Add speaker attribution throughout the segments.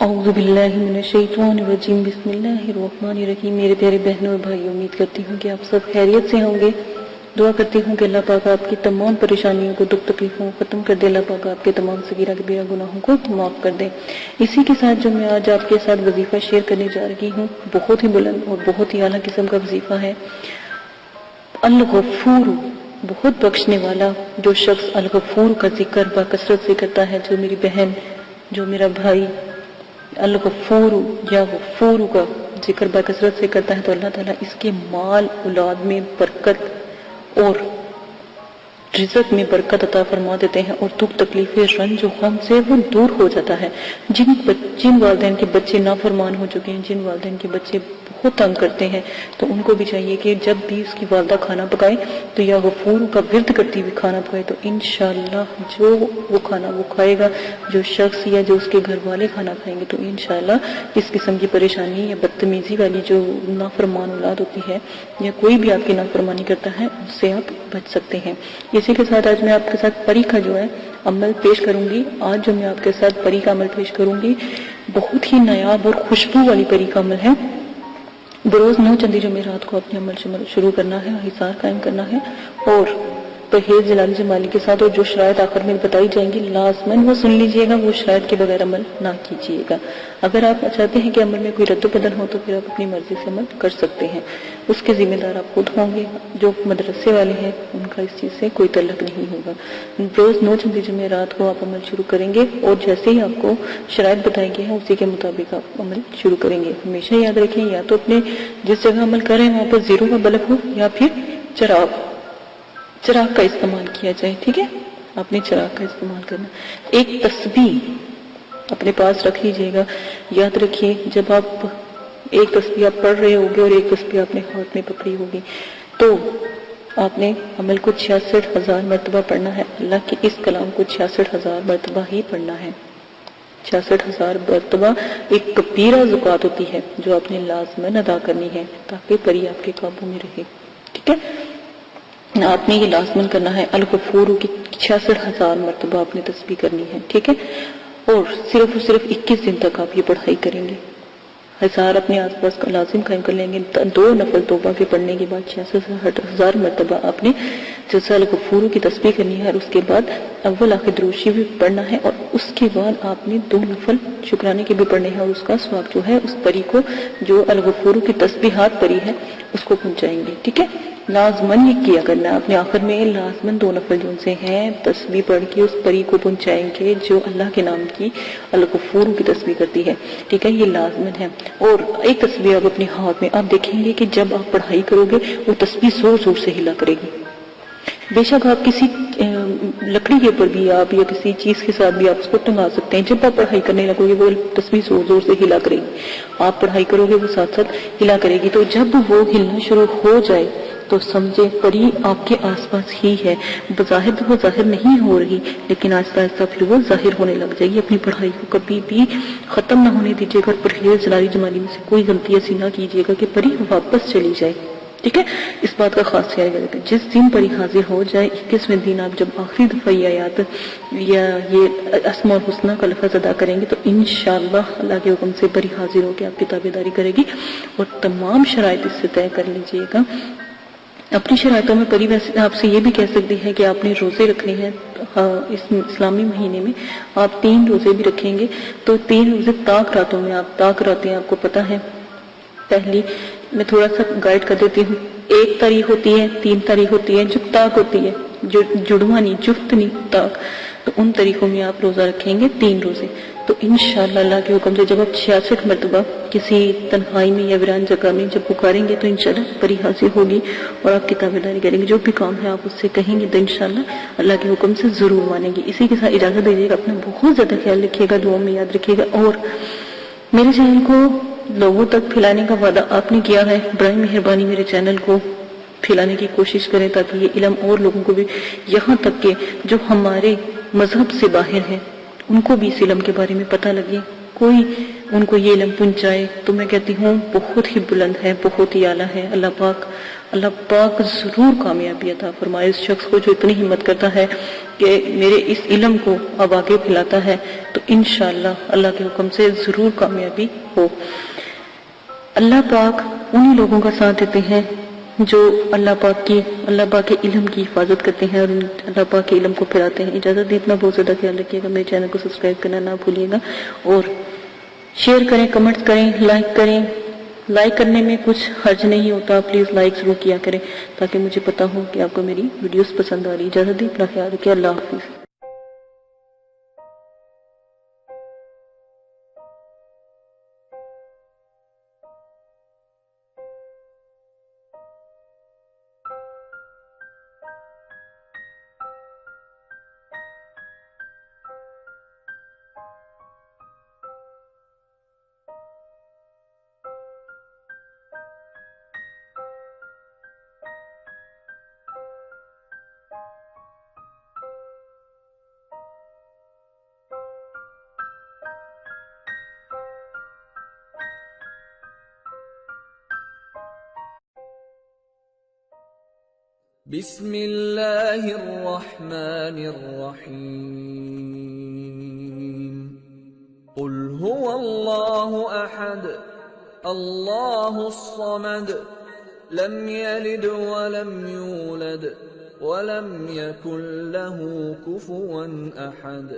Speaker 1: اعوذ باللہ من الشیطان الرجیم بسم اللہ الرحمن الرحیم۔ میرے پیارے بہنوں اور بھائی، امید کرتی ہوں کہ آپ سب خیریت سے ہوں گے۔ دعا کرتی ہوں کہ اللہ پاک آپ کی تمام پریشانیوں کو، دکھ تکلیفوں کو ختم کر دے۔ اللہ پاک آپ کے تمام صغیرہ کبیرہ گناہوں کو معاف کر دے۔ اسی کے ساتھ جو میں آج آپ کے ساتھ وظیفہ شیئر کرنے جا رہی ہوں، بہت ہی بلند اور بہت ہی اعلیٰ قسم کا وظیفہ ہے۔ الغفور، بہت بخشنے والا۔ جو شخص الغفور کا ذکر بکثرت سے کرتا ہے، جو میری بہن، جو میرا بھائی الغفور یا غفور کا ذکر بکثرت سے کرتا ہے، تو اللہ تعالیٰ اس کے مال اولاد میں برکت اور رزق میں برکت عطا فرما دیتے ہیں، اور دکھ تکلیفیں رنج و غم سے وہ دور ہو جاتا ہے۔ جن والدین کے بچے نافرمان ہو چکے ہیں، جن والدین کے بچے بہت تنگ کرتے ہیں، تو ان کو بھی چاہیے کہ جب بھی اس کی والدہ کھانا پکائے تو یا غفور کا ورد کرتی ہوئی کھانا پکائے، تو انشاءاللہ جو وہ کھانا وہ کھائے گا، جو شخص یا جو اس کے گھر والے کھانا کھائیں گے، تو انشاءاللہ اس قسم کی پریشانی یا بدتمیزی والی جو نافرمان اولاد ہوتی ہے، یا کوئی بھی آپ کی نافرمانی کرتا ہے، اس سے آپ بچ سکتے ہیں۔ اسی کے ساتھ آج میں آپ کے ساتھ پری کا جو ہے عمل پیش کروں گی۔ آج جو میں آپ کے ساتھ پری کا عمل پیش کروں گی، بہت ہی نایاب اور خوشبو والی پری کا عمل ہے۔ بروز 9 چندی جمعرات کو اپنے عمل شروع کرنا ہے، حصار قائم کرنا ہے، اور پرہیز جلالی جمالی کے ساتھ، اور جو شرائط آخر میں بتائی جائیں گی لازماً وہ سن لیجئے گا، وہ شرائط کے بغیر عمل نہ کیجیے گا۔ اگر آپ چاہتے ہیں کہ عمل میں کوئی رد و بدل ہو، تو پھر آپ اپنی مرضی سے عمل کر سکتے ہیں، اس کے ذمہ دار آپ خود ہوں گے۔ جو مدرسے والے ہیں ان کا اس چیز سے کوئی تعلق نہیں ہوگا۔ روز 9 چندی جمعرات کو آپ عمل شروع کریں گے، اور جیسے ہی آپ کو شرائط بتائی گئی ہیں اسی کے مطابق آپ عمل شروع کریں گے۔ ہمیشہ یاد رکھیں، یا تو اپنے جس جگہ عمل کر رہے ہیں وہاں پر زیرو کا بلب ہو، یا پھر چراغ کا استعمال کیا جائے، ٹھیک ہے؟ آپ نے چراغ کا استعمال کرنا۔ ایک تسبیح اپنے پاس رکھ لیجئے گا۔ یاد رکھیے، جب آپ ایک تسبیح آپ پڑھ رہے ہوگے اور ایک تسبیح آپ نے ہاتھ میں پکڑی ہوگی، تو آپ نے عمل کو 66,000 مرتبہ پڑھنا ہے۔ اللہ کے اس کلام کو 66,000 مرتبہ ہی پڑھنا ہے۔ 66,000 مرتبہ ایک کبیرہ زکوٰۃ ہوتی ہے جو آپ نے لازماً ادا کرنی ہے، تاکہ پری آپ کے قابو میں رہے، ٹھیک ہے؟ آپ نے یہ لازماً کرنا ہے۔ الغفور کی 66,000 مرتبہ آپ نے تسبیح کرنی ہے، ٹھیک ہے؟ اور صرف 21 دن تک آپ یہ پڑھائی کریں گے۔ حصار اپنے آس پاس کا لازم قائم کر لیں گے۔ 2 نفل توبہ کے پڑھنے کے بعد 66,000 مرتبہ آپ نے جلسہ الغفور کی تسبیح کرنی ہے، اور اس کے بعد اول آخر درود شریف بھی پڑھنا ہے، اور اس کے بعد آپ نے 2 نفل شکرانے کے بھی پڑھنے ہیں، اور اس کا ثواب جو ہے اس پری کو، جو الغفور کی تسبیحات پری ہے، اس کو پہنچائیں گے، ٹھیک ہے؟ لازماً یہ کیا کرنا ہے۔ آپ نے آخر میں لازماً 2 نفل جو ان سے ہیں تسبیح پڑھ کے اس پری کو پہنچائیں گے جو اللہ کے نام کی الغفور کی تسبیح کرتی ہے، ٹھیک ہے؟ یہ لازماً ہے۔ اور ایک تسبیح آپ اپنے ہاتھ میں، آپ دیکھیں گے کہ جب آپ پڑھائی کرو گے وہ تسبیح زور زور سے ہلا کرے گی۔ بے شک آپ کسی لکڑی کے اوپر بھی آپ یا کسی چیز کے ساتھ بھی آپ اس کو ٹنگا سکتے ہیں۔ جب آپ پڑھائی کرنے لگو گے وہ تسبیح زور زور سے ہلا کرے گی، آپ پڑھائی کرو گے وہ ساتھ ساتھ ہلا کرے گی۔ تو جب وہ ہلنا شروع ہو جائے تو سمجھے پری آپ کے آس پاس ہی ہے۔ بظاہر تو وہ ظاہر نہیں ہو رہی، لیکن آہستہ آہستہ پھر وہ ظاہر ہونے لگ جائے گی۔ اپنی پڑھائی کو کبھی بھی ختم نہ ہونے دیجیے گا، پرہیز جلالی جمالی میں سے کوئی غلطی ایسی نہ کیجیے گا کہ پری واپس چلی جائے، ٹھیک ہے؟ اس بات کا خاص خیال رکھیں۔ جس دن پری حاضر ہو جائے، 21ویں دن آپ جب آخری دفعہ یہ آیات یا یہ اسماء الحسنی کا لفظ ادا کریں گے، تو انشاءاللہ اللہ کے حکم سے پری حاضر ہو کے آپ کی تابعداری کرے گی، اور تمام شرائط اس سے طے کر لیجیے گا۔ اپنی شرائطوں میں پری ویسے آپ سے یہ بھی کہہ سکتی ہے کہ آپ نے روزے رکھنے ہیں۔ اس اسلامی مہینے میں آپ 3 روزے بھی رکھیں گے، تو 3 روزے طاق راتوں میں آپ طاق راتیں آپ کو پتہ ہے۔ پہلی میں تھوڑا سا گائیڈ کر دیتی ہوں۔ 1 تاریخ ہوتی ہے، 3 تاریخ ہوتی ہے، جو طاق ہوتی ہے، جو جڑواں نہیں، جفت نہیں، طاق، تو ان تاریخوں میں آپ روزہ رکھیں گے 3 روزے۔ تو انشاءاللہ اللہ کے حکم سے جب آپ 66 مرتبہ کسی تنہائی میں یا ویران جگہ میں جب پکاریں گے، تو انشاءاللہ پری حاضر ہوگی اور آپ کی تابعداری کریں گے۔ جو بھی کام ہے آپ اس سے کہیں گے تو انشاءاللہ اللہ کے حکم سے ضرور مانیں گے۔ اسی کے ساتھ اجازت دیجیے گا، اپنا بہت زیادہ خیال رکھیے گا، دعا میں یاد رکھیے گا، اور میرے چینل کو لوگوں تک پھیلانے کا وعدہ آپ نے کیا ہے۔ برائے مہربانی میرے چینل کو پھیلانے کی کوشش کریں، تاکہ یہ علم اور لوگوں کو بھی، یہاں تک کہ جو ہمارے مذہب سے باہر ہیں ان کو بھی اس علم کے بارے میں پتہ لگے، کوئی ان کو یہ علم پہنچائے۔ تو میں کہتی ہوں بہت ہی بلند ہے، بہت ہی اعلیٰ ہے۔ اللہ پاک ضرور کامیابی عطا فرمائے اس شخص کو جو اتنی ہمت کرتا ہے کہ میرے اس علم کو اب آگے پھیلاتا ہے۔ تو تو انشاءاللہ اللہ کے حکم سے ضرور کامیابی ہو۔ اللہ پاک انہی لوگوں کا ساتھ دیتے ہیں جو اللہ پاک کے علم کی حفاظت کرتے ہیں اور اللہ پاک کے علم کو پھیلاتے ہیں۔ اجازت دی، اتنا بہت زیادہ خیال رکھیے گا، میرے چینل کو سبسکرائب کرنا نہ بھولیے گا، اور شیئر کریں، کمنٹس کریں، لائک کریں۔ لائک کرنے میں کچھ حرج نہیں ہوتا، پلیز لائک ضرور کیا کریں تاکہ مجھے پتا ہو کہ آپ کو میری ویڈیوز پسند آ رہی۔ اجازت دی، اپنا خیال رکھیے، اللہ حافظ۔
Speaker 2: بسم اللہ الرحمن الرحیم قل هو اللہ احد اللہ الصمد لم یلد ولم یولد ولم یکن له کفوا احد۔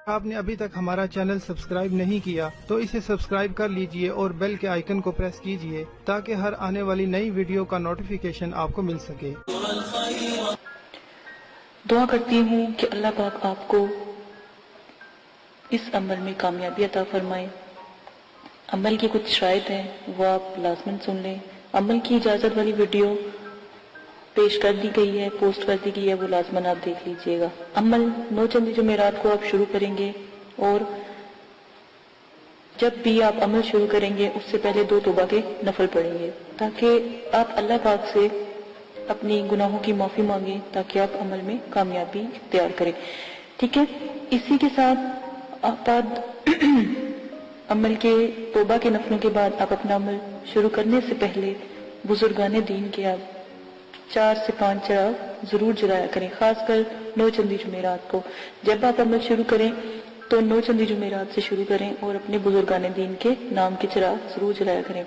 Speaker 3: آپ نے ابھی تک ہمارا چینل سبسکرائب نہیں کیا تو اسے سبسکرائب کر لیجئے اور بیل کے آئیکن کو پریس کیجئے تاکہ ہر آنے والی نئی ویڈیو کا نوٹیفیکیشن آپ کو مل سکے۔
Speaker 1: دعا کرتی ہوں کہ اللہ پاک آپ کو اس عمل میں کامیابی عطا فرمائے۔ عمل کی کچھ شرائط ہیں، وہ آپ لازماً سن لیں۔ عمل کی اجازت والی ویڈیو پیش کر دی گئی ہے، پوسٹ کر دی گئی ہے، وہ لازماً آپ دیکھ لیجئے گا۔ عمل 9 چندی جمعرات کو آپ شروع کریں گے، اور جب بھی آپ عمل شروع کریں گے اس سے پہلے 2 توبہ کے نفل پڑھیں گے تاکہ آپ اللہ پاک سے اپنی گناہوں کی معافی مانگیں، تاکہ آپ عمل میں کامیابی اختیار کریں، ٹھیک ہے۔ اسی کے ساتھ آپ عمل کے توبہ کے نفلوں کے بعد آپ اپنا عمل شروع کرنے سے پہلے بزرگان دین کے آپ 4 سے 5 چراغ ضرور جلایا کریں، خاص کر 9 چندی جمعرات کو۔ جب آپ عمل شروع کریں تو 9 چندی جمعرات سے شروع کریں اور اپنے بزرگان دین کے نام کے چراغ ضرور جلایا کریں،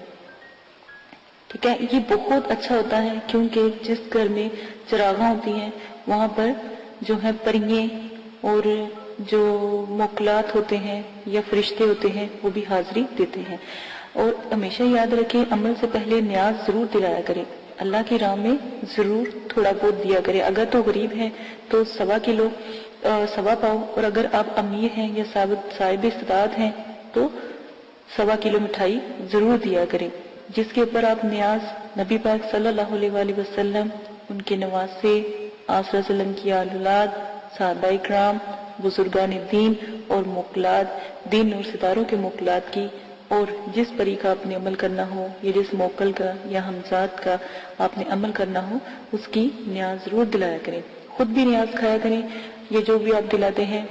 Speaker 1: ٹھیک ہے۔ یہ بہت اچھا ہوتا ہے کیونکہ جس گھر میں چراغاں ہوتی ہیں وہاں پر جو ہے پریے اور جو موکلات ہوتے ہیں یا فرشتے ہوتے ہیں وہ بھی حاضری دیتے ہیں۔ اور ہمیشہ یاد رکھیں، عمل سے پہلے نیاز ضرور دلایا کریں، اللہ کی راہ میں ضرور تھوڑا بہت دیا کریں۔ اگر تو غریب ہیں تو 1.25 کلو 1.25 پاؤ، اور اگر آپ امیر ہیں یا صاحب استطاعت ہیں تو 1.25 کلو مٹھائی ضرور دیا کریں، جس کے اوپر آپ نیاز نبی پاک صلی اللہ علیہ وآلہ وسلم، ان کے نواسے، آپ صلی اللہ علیہ وسلم کی اولاد، صحابہ کرام، بزرگان دین اور موکلات، دین اور ستاروں کے موکلات کی، اور جس پری کا آپ نے عمل کرنا ہو یا جس موکل کا یا ہمزاد کا آپ نے عمل کرنا ہو اس کی نیاز ضرور دلایا کریں۔ خود بھی نیاز کھایا کریں، یہ جو بھی آپ دلاتے ہیں،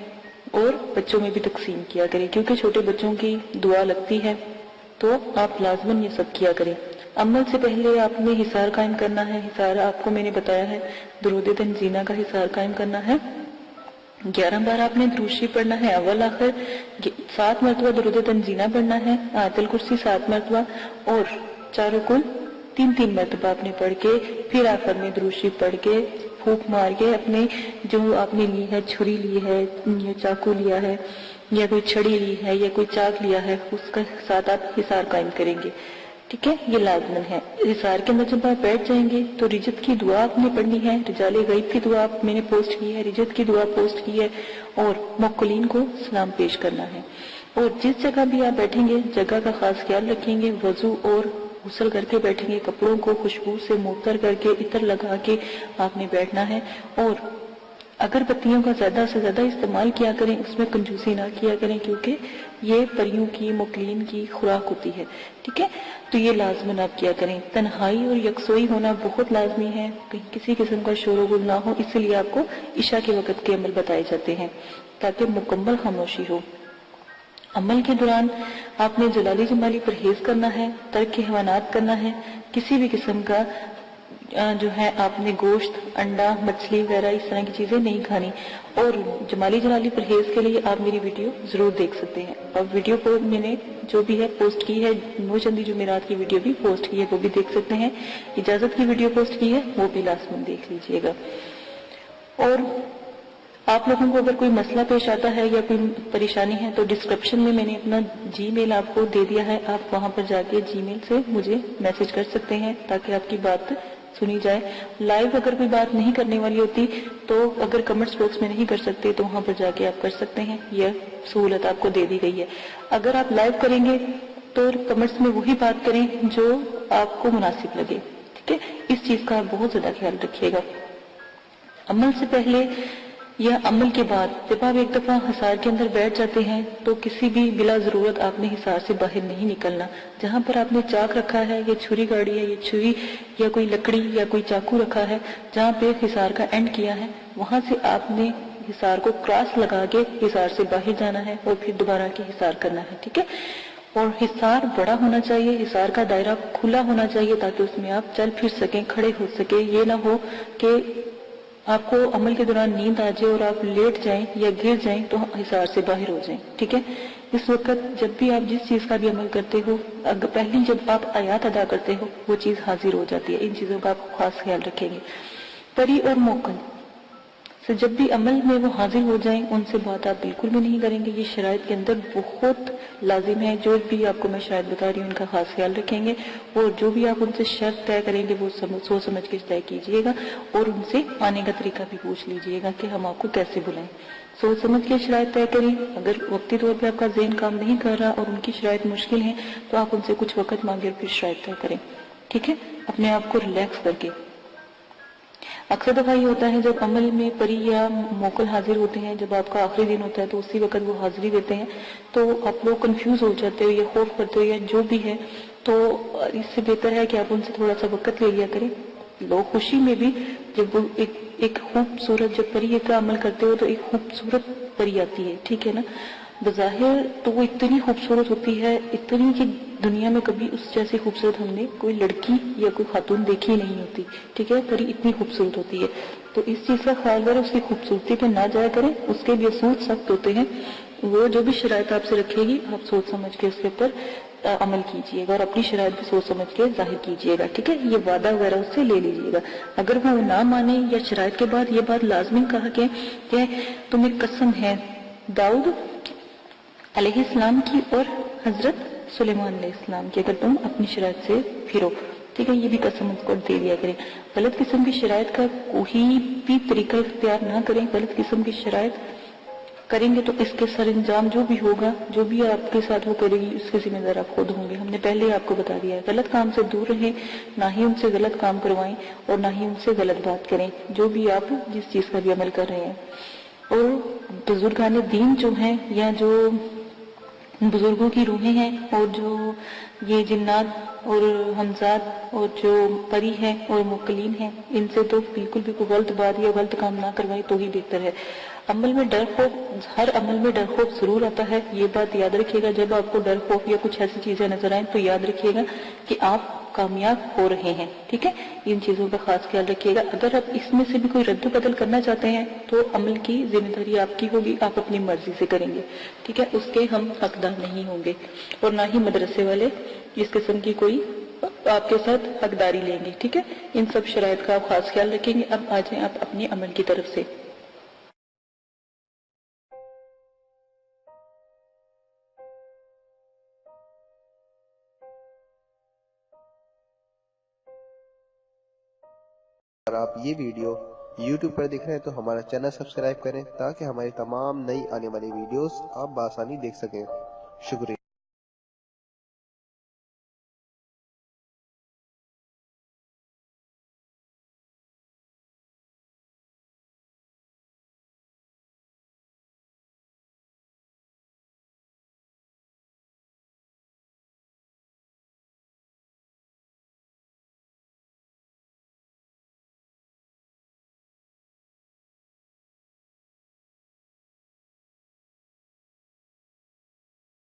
Speaker 1: اور بچوں میں بھی تقسیم کیا کریں کیونکہ چھوٹے بچوں کی دعا لگتی ہے، تو آپ لازماً یہ سب کیا کریں۔ عمل سے پہلے آپ نے حصار قائم کرنا ہے۔ حصار آپ کو میں نے بتایا ہے، درود تنزینہ کا حصار قائم کرنا ہے۔ 11 بار آپ نے درود شریف پڑھنا ہے اول آخر، 7 مرتبہ درود تنزینہ پڑھنا ہے، آیت الکرسی 7 مرتبہ، اور چاروں کل 3 مرتبہ آپ نے پڑھ کے پھر آخر میں درود شریف پڑھ کے پھونک مار کے اپنے جو آپ نے لی ہے، چھری لی ہے یا چاقو لیا ہے یا کوئی چھڑی لی ہے یا کوئی چاک لیا ہے، اس کا ساتھ آپ حصار قائم کریں گے، ٹھیک ہے۔ یہ لازمن ہے۔ حصار کے اندر جب آپ بیٹھ جائیں گے تو رجت کی دعا آپ نے پڑھنی ہے، رجال غیب کی دعا میں نے پوسٹ کی ہے، رجت کی دعا پوسٹ کی ہے، اور موکلین کو سلام پیش کرنا ہے۔ اور جس جگہ بھی آپ بیٹھیں گے جگہ کا خاص خیال رکھیں گے، وضو اور غسل کر کے بیٹھیں گے، کپڑوں کو خوشبو سے معطر کر کے عطر لگا کے آپ نے بیٹھنا ہے، اور اگر بتیوں کا زیادہ سے زیادہ استعمال کیا کریں، اس میں کنجوسی نہ کیا کریں کیونکہ یہ پریوں کی موکلین کی خوراک ہوتی ہے، ٹھیک ہے۔ تو یہ لازماً آپ کیا کریں۔ تنہائی اور یکسوئی ہونا بہت لازمی ہے، کہیں کسی قسم کا شور و گل نہ ہو، اس لیے آپ کو عشاء کے وقت کے عمل بتائے جاتے ہیں تاکہ مکمل خاموشی ہو۔ عمل کے دوران آپ نے جلالی جمالی پرہیز کرنا ہے، ترک حیوانات کرنا ہے، کسی بھی قسم کا جو ہے آپ نے گوشت، انڈا، مچھلی وغیرہ اس طرح کی چیزیں نہیں کھانی. اور جمالی جلالی پرہیز کے لیے آپ میری ویڈیو ضرور دیکھ سکتے ہیں. اور ویڈیو کو میں نے جو بھی ہے پوسٹ کی ہے، نورچندی جمعرات کی ویڈیو بھی پوسٹ کی ہے، وہ بھی دیکھ سکتے ہیں. اجازت کی ویڈیو پوسٹ کی ہے، وہ بھی لازماً دیکھ لیجئے گا. اور آپ لوگوں کو اگر کوئی مسئلہ پیش آتا ہے یا کوئی پریشانی ہے تو ڈسکرپشن میں نے اپنا جی میل آپ کو دے دیا ہے. آپ وہاں پر جا کے جی میل سے مجھے میسج کر سکتے ہیں تاکہ آپ کی بات سنی جائے. لائیو اگر کوئی بات نہیں کرنے والی ہوتی تو اگر کمنٹس باکس میں نہیں کر سکتے تو وہاں پر جا کے آپ کر سکتے ہیں. یہ سہولت آپ کو دے دی گئی ہے. اگر آپ لائیو کریں گے تو کمنٹس میں وہی بات کریں جو آپ کو مناسب لگے. ٹھیک ہے، اس چیز کا آپ بہت زیادہ خیال رکھیے گا. عمل سے پہلے یا عمل کے بعد جب آپ ایک دفعہ حصار کے اندر بیٹھ جاتے ہیں تو کسی بھی بلا ضرورت آپ نے حصار سے باہر نہیں نکلنا. جہاں پر آپ نے چاک رکھا ہے یا چھری گاڑی ہے یا چھری یا کوئی لکڑی یا کوئی چاقو رکھا ہے، جہاں پہ حصار کا اینڈ کیا ہے وہاں سے آپ نے حصار کو کراس لگا کے حصار سے باہر جانا ہے اور پھر دوبارہ کے حصار کرنا ہے. ٹھیک ہے، اور حصار بڑا ہونا چاہیے، حصار کا دائرہ کھلا ہونا چاہیے تاکہ اس میں آپ چل پھر سکیں، کھڑے ہو سکیں. یہ نہ ہو کہ آپ کو عمل کے دوران نیند آ جائے اور آپ لیٹ جائیں یا گر جائیں تو حصار سے باہر ہو جائیں. ٹھیک ہے، اس وقت جب بھی آپ جس چیز کا بھی عمل کرتے ہو، پہلی جب آپ آیات ادا کرتے ہو وہ چیز حاضر ہو جاتی ہے. ان چیزوں کا آپ خاص خیال رکھیں گے. پری اور موکل سے جب بھی عمل میں وہ حاضر ہو جائیں ان سے بات آپ بالکل بھی نہیں کریں گے. یہ شرائط کے اندر بہت لازم ہے. جو بھی آپ کو میں شرائط بتا رہی ہوں ان کا خاص خیال رکھیں گے. اور جو بھی آپ ان سے شرط طے کریں گے وہ سوچ سمجھ کے طے کیجئے گا اور ان سے آنے کا طریقہ بھی پوچھ لیجئے گا کہ ہم آپ کو کیسے بلائیں. سوچ سمجھ کے شرائط طے کریں. اگر وقتی طور پہ آپ کا ذہن کام نہیں کر رہا اور ان کی شرائط مشکل ہیں تو آپ ان سے کچھ وقت مانگے پھر شرائط طے کریں. ٹھیک ہے، اپنے آپ کو ریلیکس کر کے. اکثر دفعہ یہ ہوتا ہے جب عمل میں پری یا موکل حاضر ہوتے ہیں، جب آپ کا آخری دن ہوتا ہے تو اسی وقت وہ حاضری دیتے ہیں تو آپ لوگ کنفیوز ہو جاتے ہو یا خوف کرتے ہو یا جو بھی ہے. تو اس سے بہتر ہے کہ آپ ان سے تھوڑا سا وقت لے لیا کریں. لوگ خوشی میں بھی جب وہ ایک خوبصورت جب پری کا عمل کرتے ہو تو ایک خوبصورت پری آتی ہے. ٹھیک ہے نا، بظاہر تو وہ اتنی خوبصورت ہوتی ہے، اتنی کہ دنیا میں کبھی اس جیسی خوبصورت ہم نے کوئی لڑکی یا کوئی خاتون دیکھی نہیں ہوتی. ٹھیک ہے، پری اتنی خوبصورت ہوتی ہے. تو اس چیز کا خیال کریں، اس کی خوبصورتی پہ نہ جایا کریں. اس کے بھی اصول سخت ہوتے ہیں. وہ جو بھی شرائط آپ سے رکھے گی آپ سوچ سمجھ کے اس کے اوپر عمل کیجئے گا اور اپنی شرائط بھی سوچ سمجھ کے ظاہر کیجئے گا. ٹھیک ہے، یہ وعدہ وغیرہ اس سے لے لیجئے گا. اگر وہ نہ مانے یا شرائط کے بعد یہ بات لازمی کہا کہ تمہیں قسم ہے داؤد علیہ السلام کی اور حضرت سلیمان علیہ السلام کی، اگر تم اپنی شرائط سے پھرو. ٹھیک ہے، یہ بھی قسم اس کو دے دیا کریں. غلط قسم کی شرائط کا کوئی بھی طریقہ اختیار نہ کریں. غلط قسم کی شرائط کریں گے تو اس کے سر انجام جو بھی ہوگا، جو بھی آپ کے ساتھ وہ کرے گی اس کے ذمہ دار آپ خود ہوں گے. ہم نے پہلے آپ کو بتا دیا ہے. غلط کام سے دور رہیں، نہ ہی ان سے غلط کام کروائیں اور نہ ہی ان سے غلط بات کریں جو بھی آپ جس چیز کا بھی عمل کر رہے ہیں. اور بزرگان دین جو ہیں یا جو بزرگوں کی روحیں ہیں اور جو یہ جنات اور حمزات اور جو پری ہیں اور موکلین ہیں، ان سے تو بالکل بھی کوئی غلط بات یا غلط کام نہ کروائیں تو ہی بہتر ہے. عمل میں ڈر خوف، ہر عمل میں ڈر خوف ضرور آتا ہے. یہ بات یاد رکھیے گا. جب آپ کو ڈر خوف یا کچھ ایسی چیزیں نظر آئیں تو یاد رکھیے گا کہ آپ کامیاب ہو رہے ہیں. ٹھیک ہے، ان چیزوں کا خاص خیال رکھیے گا. اگر آپ اس میں سے بھی کوئی رد و بدل کرنا چاہتے ہیں تو عمل کی ذمہ داری آپ کی ہوگی، آپ اپنی مرضی سے کریں گے. ٹھیک ہے، اس کے ہم حقدار نہیں ہوں گے اور نہ ہی مدرسے والے اس قسم کی کوئی آپ کے ساتھ حقداری لیں گے. ٹھیک ہے، ان سب شرائط کا آپ خاص خیال رکھیں گے. اب آ جائیں آپ اپنے عمل کی طرف سے.
Speaker 4: اگر آپ یہ ویڈیو YouTube پر دیکھ رہے ہیں تو ہمارا چینل سبسکرائب کریں تاکہ ہماری تمام نئی آنے والی ویڈیوز آپ بآسانی دیکھ سکیں. شکریہ.